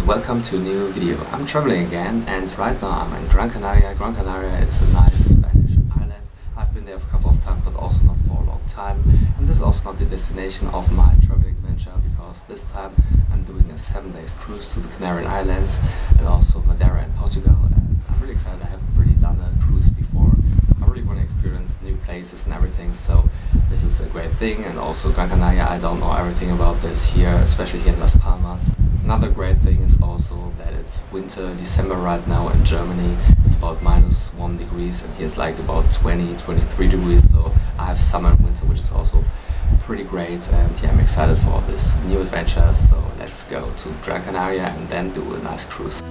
welcome to a new video. I'm traveling again and right now I'm in Gran Canaria. Gran Canaria is a nice Spanish island. I've been there for a couple of times but also not for a long time, and this is also not the destination of my traveling adventure because this time I'm doing a 7-day cruise to the Canary Islands and also Madeira in Portugal, and I'm really excited. I haven't really done a cruise before. I really want to experience new places and everything, so this is a great thing. And also Gran Canaria, I don't know everything about this here, especially here in Las Palmas. Another great thing is also that it's winter, December right now in Germany. It's about -1 degrees and here's like about 20-23 degrees, so I have summer and winter, which is also pretty great. And yeah, I'm excited for this new adventure, so let's go to Gran Canaria and then do a nice cruise.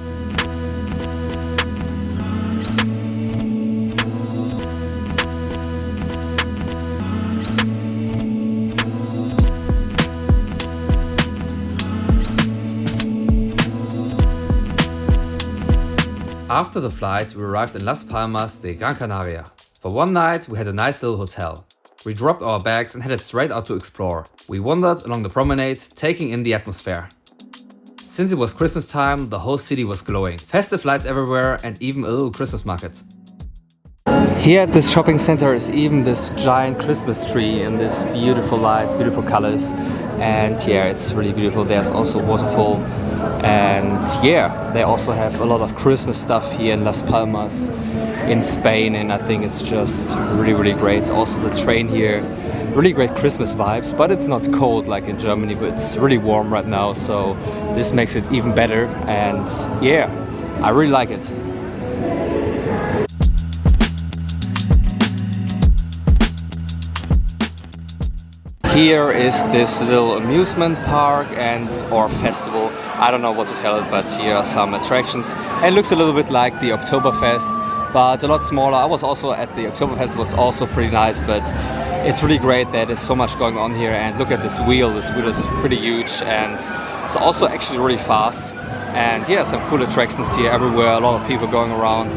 After the flight, we arrived in Las Palmas de Gran Canaria. For one night, we had a nice little hotel. We dropped our bags and headed straight out to explore. We wandered along the promenade, taking in the atmosphere. Since it was Christmas time, the whole city was glowing. Festive lights everywhere and even a little Christmas market. Here at this shopping center is even this giant Christmas tree and this beautiful lights, beautiful colors. And yeah, it's really beautiful. There's also a waterfall. And yeah, they also have a lot of Christmas stuff here in Las Palmas in Spain, and I think it's just really great. Also the train here, really great Christmas vibes, but it's not cold like in Germany, but it's really warm right now, so this makes it even better. And yeah, I really like it. Here is this little amusement park or festival. I don't know what to tell it, but here are some attractions. It looks a little bit like the Oktoberfest, but a lot smaller. I was also at the Oktoberfest, it was also pretty nice, but it's really great that there's so much going on here. And look at this wheel. This wheel is pretty huge and it's also actually really fast. And yeah, some cool attractions here everywhere, a lot of people going around.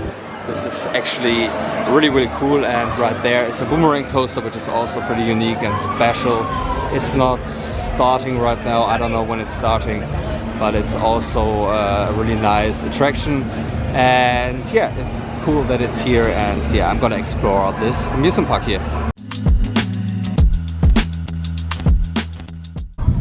This is actually really cool, and right there is a boomerang coaster, which is also pretty unique and special. It's not starting right now, I don't know when it's starting, but it's also a really nice attraction. And yeah, it's cool that it's here, and yeah, I'm gonna explore this amusement park here.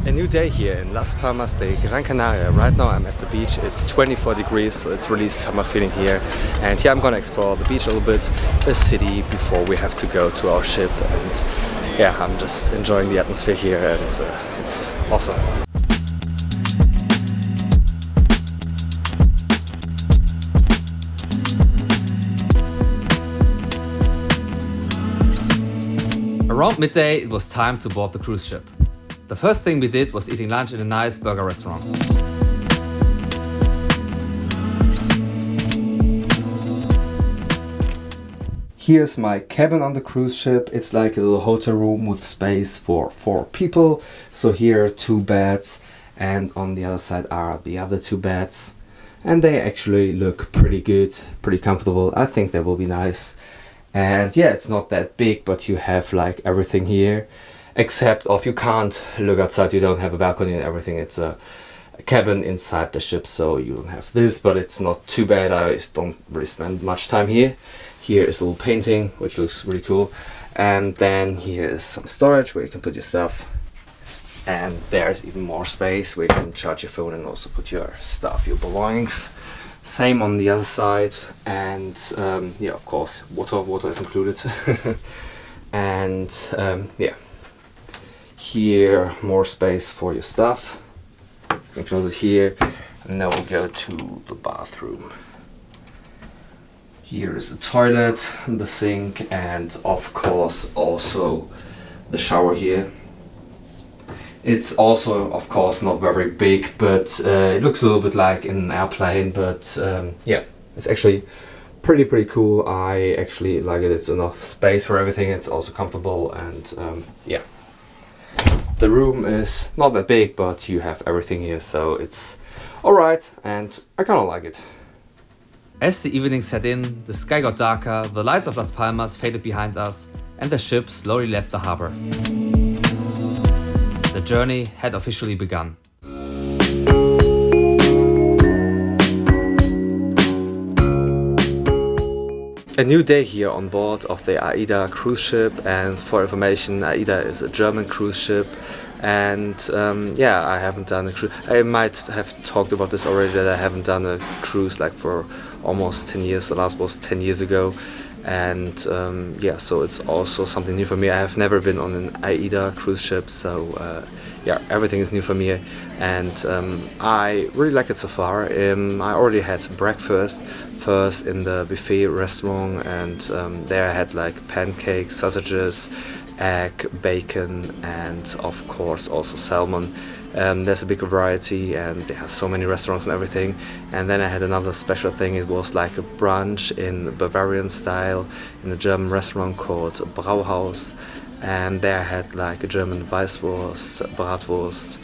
A new day here in Las Palmas de Gran Canaria. Right now I'm at the beach. It's 24 degrees, so it's really summer feeling here. And yeah, I'm gonna explore the beach a little bit, the city, before we have to go to our ship. And yeah, I'm just enjoying the atmosphere here, and it's awesome. Around midday, it was time to board the cruise ship. The first thing we did was eating lunch in a nice burger restaurant. Here's my cabin on the cruise ship. It's like a little hotel room with space for 4 people. So here are 2 beds, and on the other side are the other 2 beds. And they actually look pretty good, pretty comfortable. I think they will be nice. And yeah, it's not that big, but you have like everything here. Except if you can't look outside, you don't have a balcony and everything. It's a cabin inside the ship, so you don't have this, but it's not too bad. I just don't really spend much time here. Here is a little painting, which looks really cool. And then here is some storage where you can put your stuff. And there's even more space where you can charge your phone and also put your stuff, your belongings. Same on the other side. And yeah, of course, water is included. And yeah. Here, more space for your stuff. You can close it here, and now we go to the bathroom. Here is the toilet, the sink, and of course also the shower here. It's also, of course, not very big, but it looks a little bit like an airplane, but yeah, it's actually pretty cool. I actually like it. It's enough space for everything. It's also comfortable, and yeah. The room is not that big, but you have everything here, so it's alright, and I kinda like it. As the evening set in, the sky got darker, the lights of Las Palmas faded behind us, and the ship slowly left the harbor. The journey had officially begun. A new day here on board of the AIDA cruise ship, and for information, AIDA is a German cruise ship, and yeah, I haven't done a cruise. I might have talked about this already, that I haven't done a cruise like for almost 10 years. The last was 10 years ago, and yeah, so it's also something new for me. I have never been on an AIDA cruise ship, so yeah, everything is new for me, and I really like it so far. I already had breakfast first in the buffet restaurant, and there I had like pancakes, sausages, egg, bacon, and of course also salmon. There's a big variety, and they have so many restaurants and everything. And then I had another special thing. It was like a brunch in Bavarian style in a German restaurant called Brauhaus, and there I had like a German Weißwurst, Bratwurst,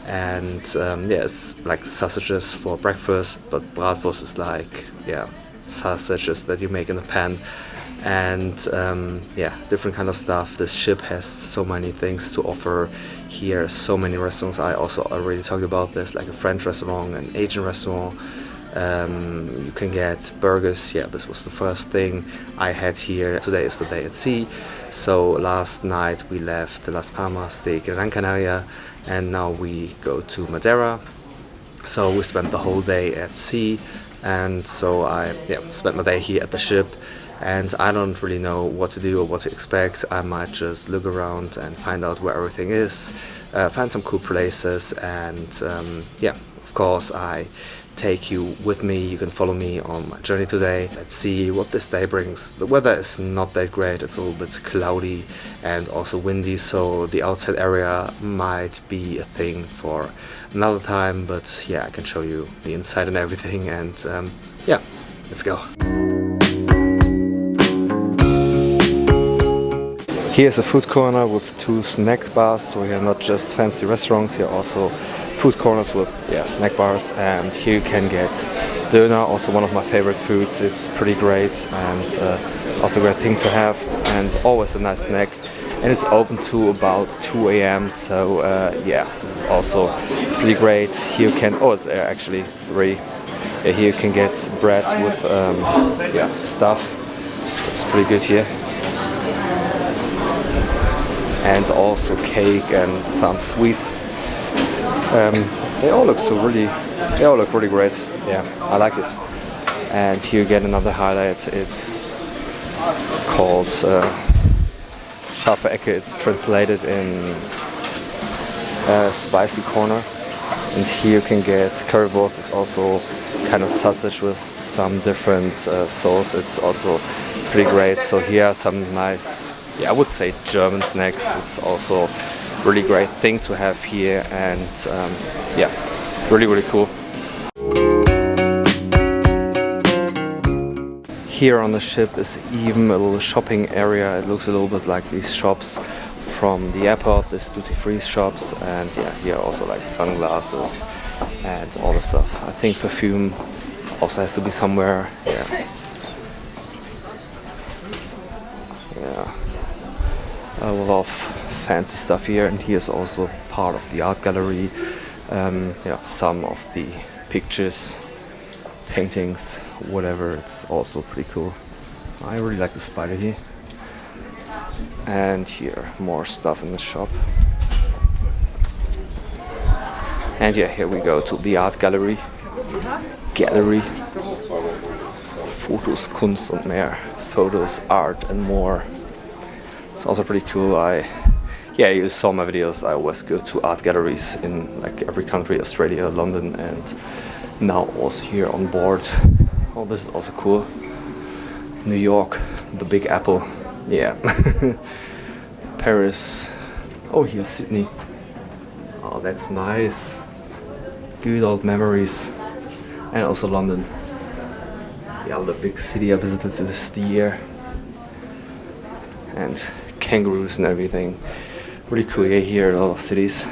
and yes, like sausages for breakfast, but Bratwurst is like, yeah, sausages that you make in a pan, and yeah, different kind of stuff. This ship has so many things to offer here, so many restaurants. I also already talked about this, like a French restaurant, an Asian restaurant. You can get burgers. Yeah, this was the first thing I had here. Today is the day at sea. So last night we left Las Palmas, the Gran Canaria, and now we go to Madeira. So we spent the whole day at sea, and so I spent my day here at the ship, and I don't really know what to do or what to expect. I might just look around and find out where everything is, find some cool places, and yeah, of course I take you with me. You can follow me on my journey today. Let's see what this day brings. The weather is not that great. It's a little bit cloudy and also windy, so the outside area might be a thing for another time, but yeah, I can show you the inside and everything, and yeah, let's go. Here's a food corner with 2 snack bars, so here not just fancy restaurants, here also food corners with snack bars, and here you can get döner, also one of my favorite foods. It's pretty great, and also a great thing to have, and always a nice snack, and it's open to about 2 a.m. so yeah, this is also pretty great. Here you can, it's actually 3. Yeah, here you can get bread with stuff. It's pretty good here, and also cake and some sweets. They all look really great. Yeah, I like it. And here you get another highlight. It's called scharfe Ecke. It's translated in spicy corner. And here you can get currywurst. It's also kind of sausage with some different sauce. It's also pretty great. So here are some nice, I would say German snacks. It's also really great thing to have here, and yeah, really cool. Here on the ship is even a little shopping area. It looks a little bit like these shops from the airport, these duty-free shops, and yeah, here also like sunglasses and all the stuff. I think perfume also has to be somewhere. Yeah, a lot of fancy stuff here, and here's also part of the art gallery. Some of the pictures, paintings, whatever. It's also pretty cool. I really like the spider here. And here more stuff in the shop. And yeah, here we go to the art gallery. Fotos, Kunst und mehr. Photos, art, and more. It's also pretty cool. You saw my videos. I always go to art galleries in like every country, Australia, London, and now also here on board. Oh, this is also cool. New York, the Big Apple. Yeah. Paris. Oh, here's Sydney. Oh, that's nice. Good old memories. And also London. Yeah, the big city I visited this year. And kangaroos and everything. Really cool. Here a lot of cities.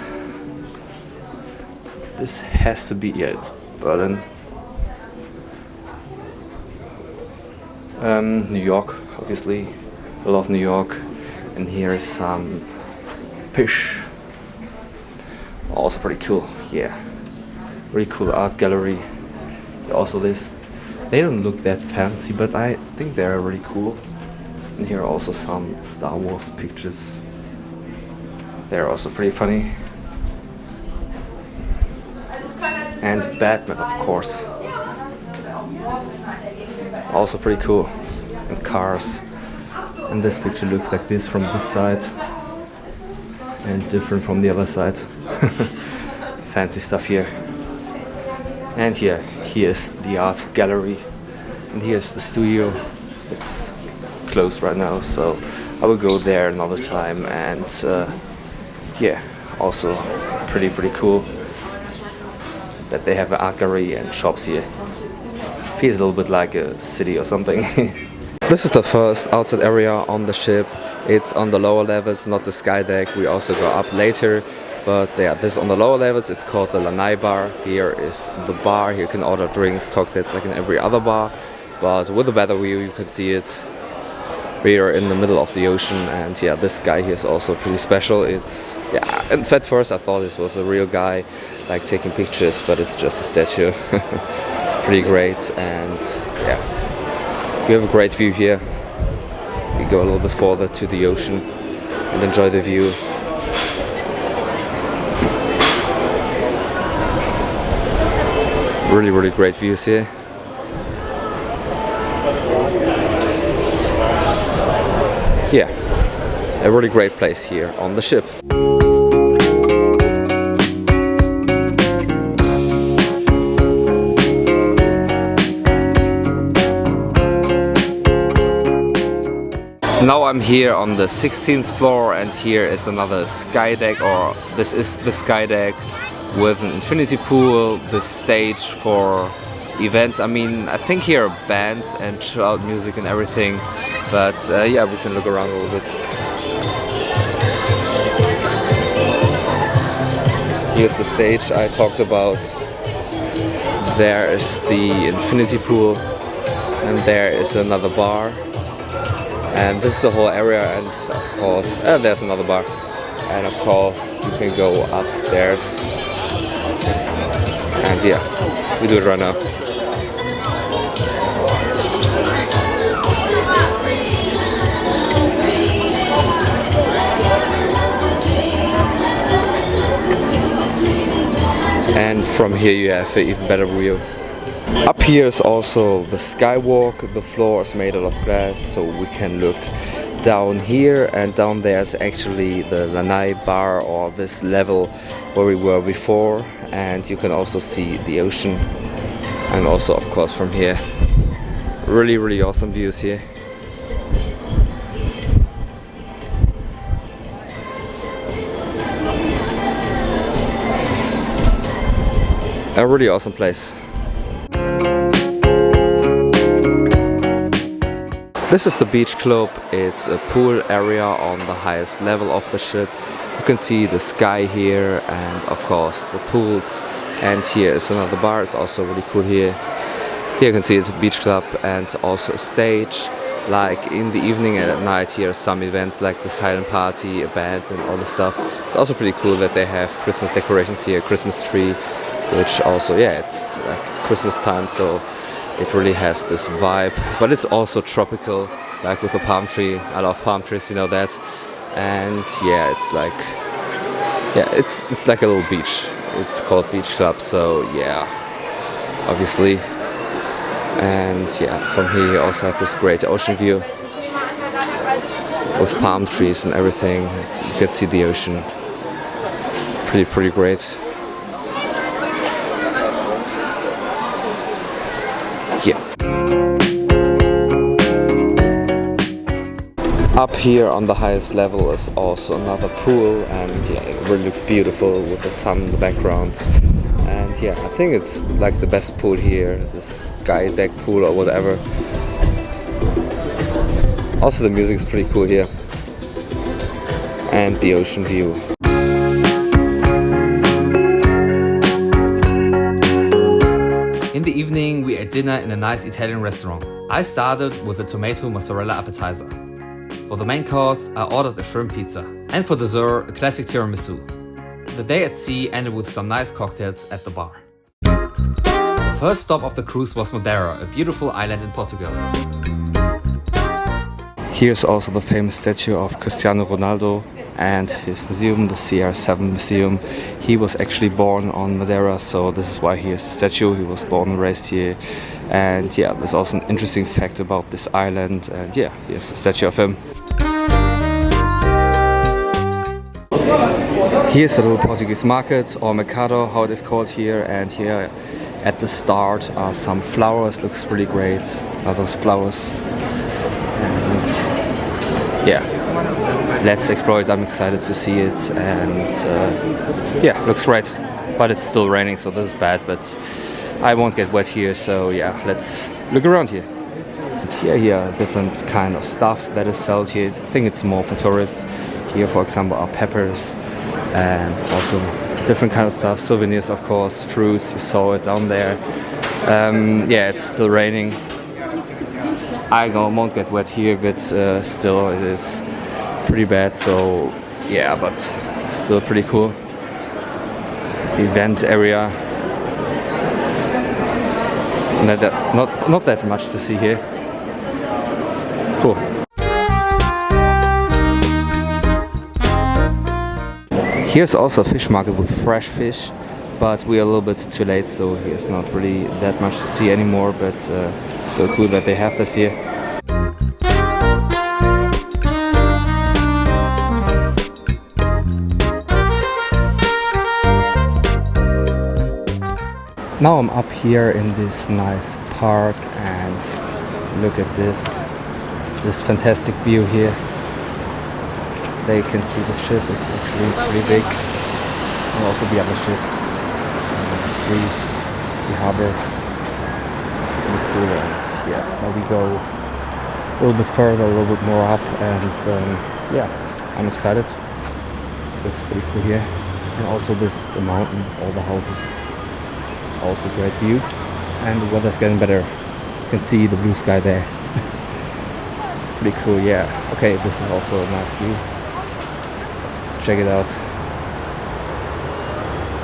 This has to be, it's Berlin. New York, obviously. I love New York. And here is some fish. Also pretty cool. Yeah. Really cool art gallery. Also this They don't look that fancy, but I think they're really cool. And here are also some Star Wars pictures. They're also pretty funny. And Batman, of course. Also pretty cool. And cars. And this picture looks like this from this side. And different from the other side. Fancy stuff here. And here's the art gallery. And here's the studio. It's closed right now, so I will go there another time. And yeah, also pretty cool that they have an art gallery and shops here. Feels a little bit like a city or something. This is the first outside area on the ship. It's on the lower levels, not the sky deck. We also go up later, but yeah, this is on the lower levels. It's called the Lanai bar. Here is the bar. Here you can order drinks, cocktails like in every other bar, but with a better view. You can see it. We are in the middle of the ocean, and yeah, this guy here is also pretty special. It's, yeah, at first I thought this was a real guy, like taking pictures, but it's just a statue. Pretty great, and yeah, we have a great view here. We go a little bit further to the ocean and enjoy the view. Really great views here. Yeah, a really great place here on the ship. Now I'm here on the 16th floor, and here is another sky deck, or this is the sky deck with an infinity pool, the stage for events. I mean, I think here are bands and chill out music and everything, but yeah, we can look around a little bit. Here's the stage I talked about. There is the infinity pool, and there is another bar. And this is the whole area, and of course, there's another bar. And of course, you can go upstairs. And yeah, we do it right now. And from here you have an even better view. Up here is also the skywalk. The floor is made out of glass, so we can look down here, and down there is actually the Lanai bar, or this level where we were before, and you can also see the ocean, and also of course from here. Really awesome views here. A really awesome place. This is the beach club. It's a pool area on the highest level of the ship. You can see the sky here, and of course the pools. And here is another bar. It's also really cool here. Here you can see it's a beach club and also a stage. Like in the evening and at night, here are some events like the silent party, a band, and all this stuff. It's also pretty cool that they have Christmas decorations here, Christmas tree, which also, yeah, it's like Christmas time, so it really has this vibe, but it's also tropical, like with a palm tree. I love palm trees, you know that. And yeah, it's like, yeah, it's like a little beach. It's called Beach Club, so yeah, obviously. And yeah, from here you also have this great ocean view with palm trees and everything. You can see the ocean. Pretty great. Up here on the highest level is also another pool, and yeah, it really looks beautiful with the sun in the background. And yeah, I think it's like the best pool here, the sky deck pool or whatever. Also the music is pretty cool here, and the ocean view. In the evening, we ate dinner in a nice Italian restaurant. I started with a tomato mozzarella appetizer. For the main course, I ordered a shrimp pizza. And for dessert, a classic tiramisu. The day at sea ended with some nice cocktails at the bar. The first stop of the cruise was Madeira, a beautiful island in Portugal. Here's also the famous statue of Cristiano Ronaldo and his museum, the CR7 Museum. He was actually born on Madeira, so this is why he has the statue. He was born and raised here. And yeah, there's also an interesting fact about this island. And yeah, here's the statue of him. Here's a little Portuguese market, or mercado, how it is called here. And here at the start are some flowers. Looks really great. Are those flowers? And yeah, let's explore it. I'm excited to see it, and yeah, looks great. But it's still raining, so this is bad, but I won't get wet here, so yeah, let's look around here. And here different kind of stuff that is sold here. I think it's more for tourists. Here, for example, are peppers and also different kind of stuff, souvenirs, of course, fruits. You saw it down there. Yeah, it's still raining. I won't get wet here, but still it is pretty bad, so yeah, but still pretty cool. Event area. Not that much to see here. Cool. Here's also a fish market with fresh fish, but we are a little bit too late, so here's not really that much to see anymore, but still cool that they have this here. Now I'm up here in this nice park, and look at this fantastic view here. There you can see the ship, it's actually pretty big, and also the other ships, the street, the harbor, really cool. And yeah, now we go a little bit further, a little bit more up, and yeah, I'm excited. Looks pretty cool here, and also the mountain, all the houses. It's also a great view, and the weather's getting better. You can see the blue sky there. Pretty cool, yeah. Okay, this is also a nice view. Check it out.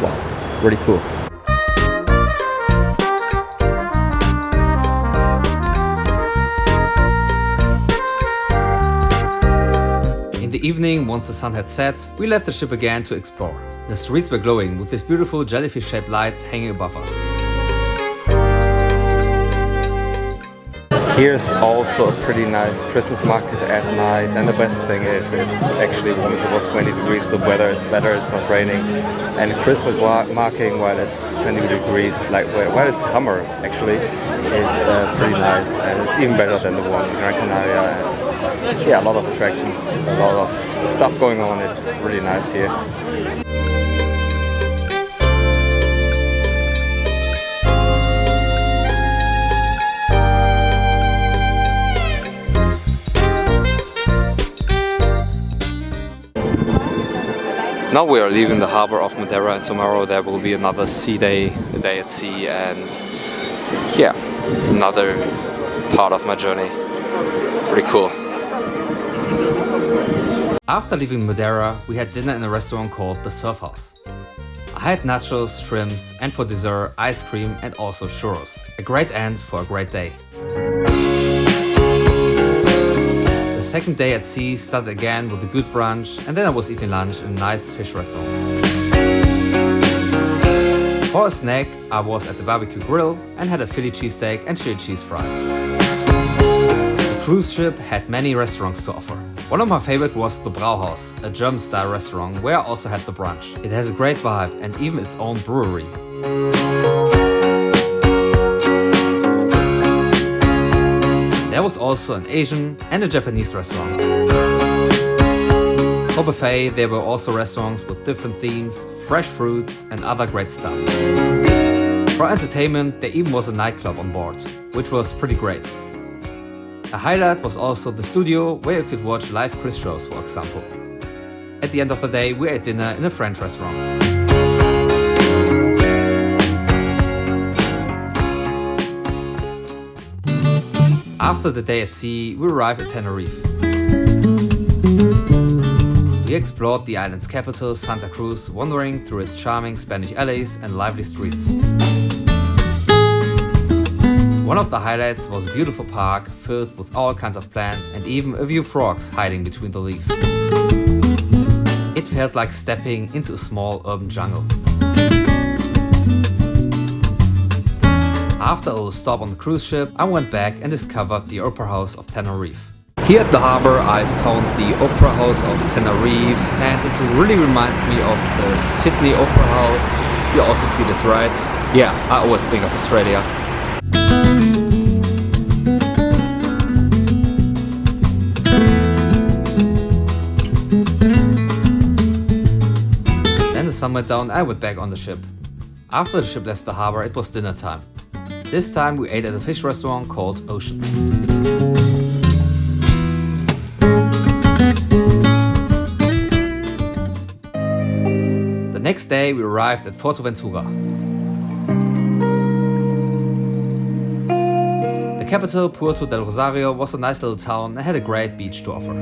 Wow, really cool. In the evening, once the sun had set, we left the ship again to explore. The streets were glowing with these beautiful jellyfish-shaped lights hanging above us. Here's also a pretty nice Christmas market at night, and the best thing is it's actually almost about 20 degrees, the weather is better, it's not raining, and Christmas marking while it's 20 degrees, like while it's summer actually, is pretty nice, and it's even better than the one in Gran Canaria, and yeah, a lot of attractions, a lot of stuff going on, it's really nice here. Now we are leaving the harbor of Madeira, and tomorrow there will be another sea day, a day at sea, and yeah, another part of my journey. Pretty cool. After leaving Madeira, we had dinner in a restaurant called the Surf House. I had nachos, shrimps, and for dessert, ice cream and also churros. A great end for a great day. The second day at sea started again with a good brunch, and then I was eating lunch in a nice fish restaurant. For a snack, I was at the barbecue grill and had a Philly cheesesteak and chili cheese fries. The cruise ship had many restaurants to offer. One of my favorite was the Brauhaus, a German-style restaurant where I also had the brunch. It has a great vibe and even its own brewery. There was also an Asian and a Japanese restaurant. For buffet, there were also restaurants with different themes, fresh fruits and other great stuff. For entertainment, there even was a nightclub on board, which was pretty great. A highlight was also the studio, where you could watch live quiz shows, for example. At the end of the day, we ate dinner in a French restaurant. After the day at sea, we arrived at Tenerife. We explored the island's capital, Santa Cruz, wandering through its charming Spanish alleys and lively streets. One of the highlights was a beautiful park filled with all kinds of plants and even a few frogs hiding between the leaves. It felt like stepping into a small urban jungle. After a little stop on the cruise ship, I went back and discovered the Opera House of Tenerife. Here at the harbor I found the Opera House of Tenerife, and it really reminds me of the Sydney Opera House. You also see this, right? Yeah, I always think of Australia. Then the sun went down, I went back on the ship. After the ship left the harbor, it was dinner time. This time we ate at a fish restaurant called Oceans. The next day we arrived at Fuerteventura. The capital, Puerto del Rosario, was a nice little town and had a great beach to offer.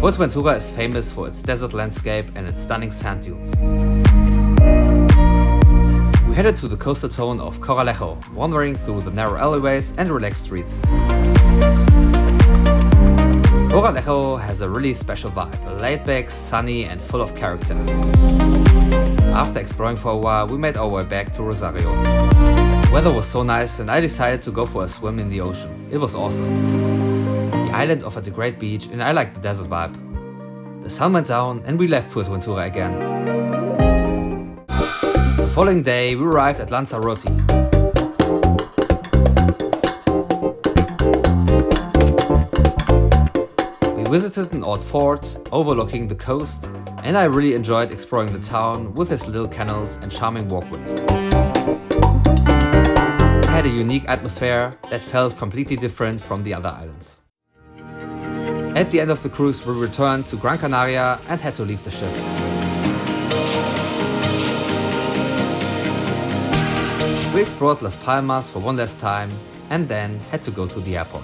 Fuerteventura is famous for its desert landscape and its stunning sand dunes. We headed to the coastal town of Coralejo, wandering through the narrow alleyways and relaxed streets. Coralejo has a really special vibe, laid-back, sunny and full of character. After exploring for a while, we made our way back to Rosario. The weather was so nice and I decided to go for a swim in the ocean. It was awesome. The island offered a great beach and I liked the desert vibe. The sun went down and we left Fuerteventura again. The following day we arrived at Lanzarote. We visited an old fort overlooking the coast, and I really enjoyed exploring the town with its little canals and charming walkways. It had a unique atmosphere that felt completely different from the other islands. At the end of the cruise, we returned to Gran Canaria and had to leave the ship. We explored Las Palmas for one last time and then had to go to the airport.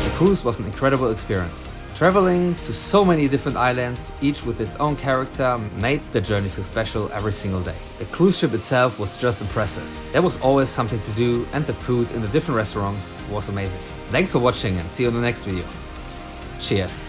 The cruise was an incredible experience. Traveling to so many different islands, each with its own character, made the journey feel special every single day. The cruise ship itself was just impressive. There was always something to do and the food in the different restaurants was amazing. Thanks for watching and see you in the next video. Cheers!